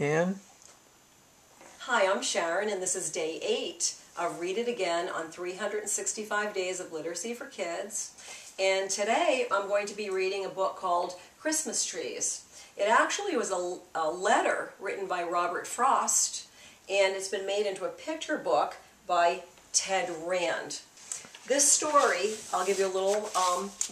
Pam? Hi, I'm Sharon, and this is day 8 of Read It Again on 365 Days of Literacy for Kids. And today I'm going to be reading a book called Christmas Trees. It actually was a letter written by Robert Frost, and it's been made into a picture book by Ted Rand. This story, I'll give you a little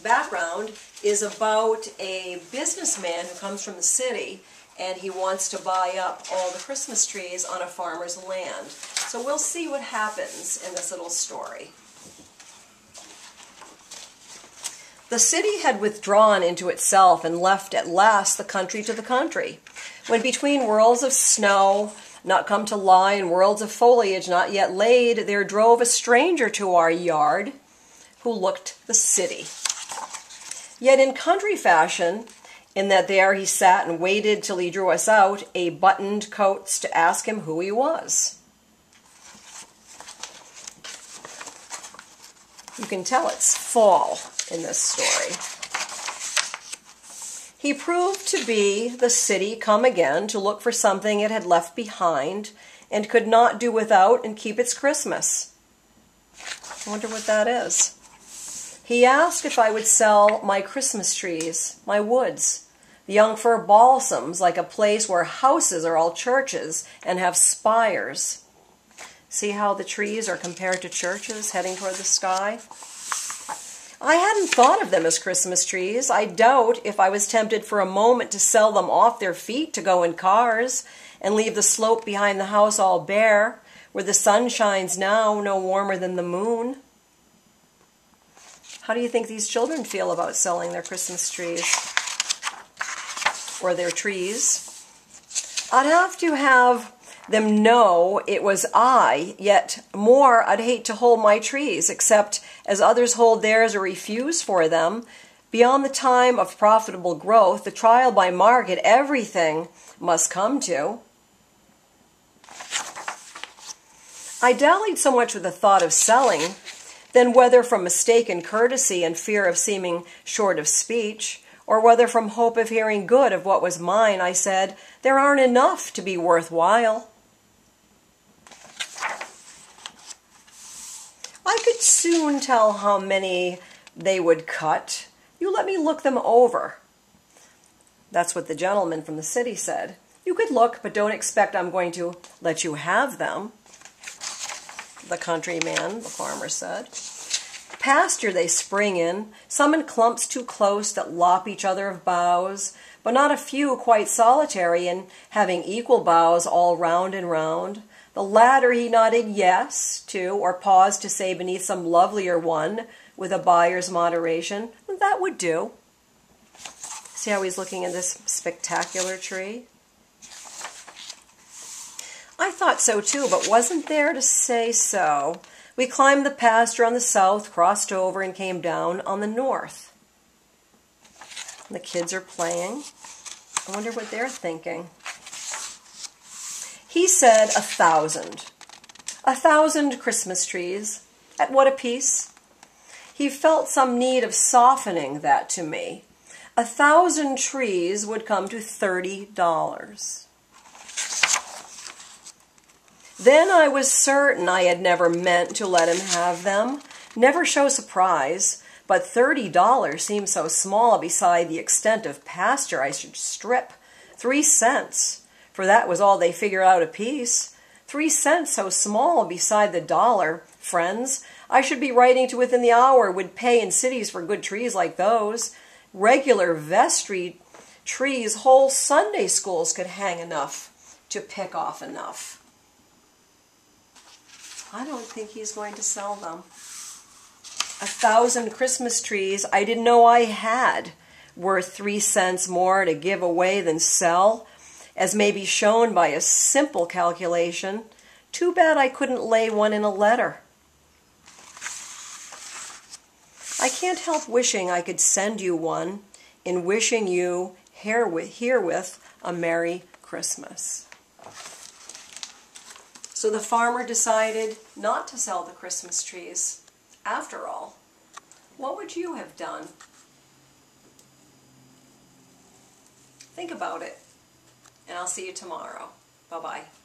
background, is about a businessman who comes from the city, and he wants to buy up all the Christmas trees on a farmer's land. So we'll see what happens in this little story. The city had withdrawn into itself and left at last the country to the country, when between whirls of snow not come to lie and worlds of foliage not yet laid, there drove a stranger to our yard who looked the city. Yet in country fashion, in that there he sat and waited till he drew us out a buttoned coats to ask him who he was. You can tell it's fall in this story. He proved to be the city come again to look for something it had left behind and could not do without and keep its Christmas. I wonder what that is. He asked if I would sell my Christmas trees, my woods, the young fir balsams, like a place where houses are all churches and have spires. See how the trees are compared to churches heading toward the sky? I hadn't thought of them as Christmas trees. I doubt if I was tempted for a moment to sell them off their feet to go in cars and leave the slope behind the house all bare, where the sun shines now no warmer than the moon. How do you think these children feel about selling their Christmas trees? Or their trees? I'd have to have them know it was I, yet more I'd hate to hold my trees, except as others hold theirs or refuse for them. Beyond the time of profitable growth, the trial by market, everything must come to. I dallied so much with the thought of selling, then whether from mistaken courtesy and fear of seeming short of speech, or whether from hope of hearing good of what was mine, I said, there aren't enough to be worthwhile. I could soon tell how many they would cut. You let me look them over. That's what the gentleman from the city said. You could look, but don't expect I'm going to let you have them. The countryman, the farmer said. Pasture they spring in, some in clumps too close that lop each other of boughs, but not a few quite solitary and having equal boughs all round and round. The latter he nodded yes to, or paused to say beneath some lovelier one, with a buyer's moderation, that would do. See how he's looking at this spectacular tree? I thought so too, but wasn't there to say so. We climbed the pasture on the south, crossed over, and came down on the north. And the kids are playing. I wonder what they're thinking. He said 1,000. 1,000 Christmas trees. At what a piece? He felt some need of softening that to me. 1,000 trees would come to $30. Then I was certain I had never meant to let him have them, never show surprise, but $30 seemed so small beside the extent of pasture I should strip. 3 cents, for that was all they figured out apiece. 3 cents so small beside the dollar, friends, I should be writing to within the hour would pay in cities for good trees like those. Regular vestry trees, whole Sunday schools could hang enough to pick off enough. I don't think he's going to sell them. 1,000 Christmas trees I didn't know I had, worth 3 cents more to give away than sell, as may be shown by a simple calculation. Too bad I couldn't lay one in a letter. I can't help wishing I could send you one, in wishing you herewith a Merry Christmas. So the farmer decided not to sell the Christmas trees. After all, what would you have done? Think about it. and I'll see you tomorrow. Bye-bye.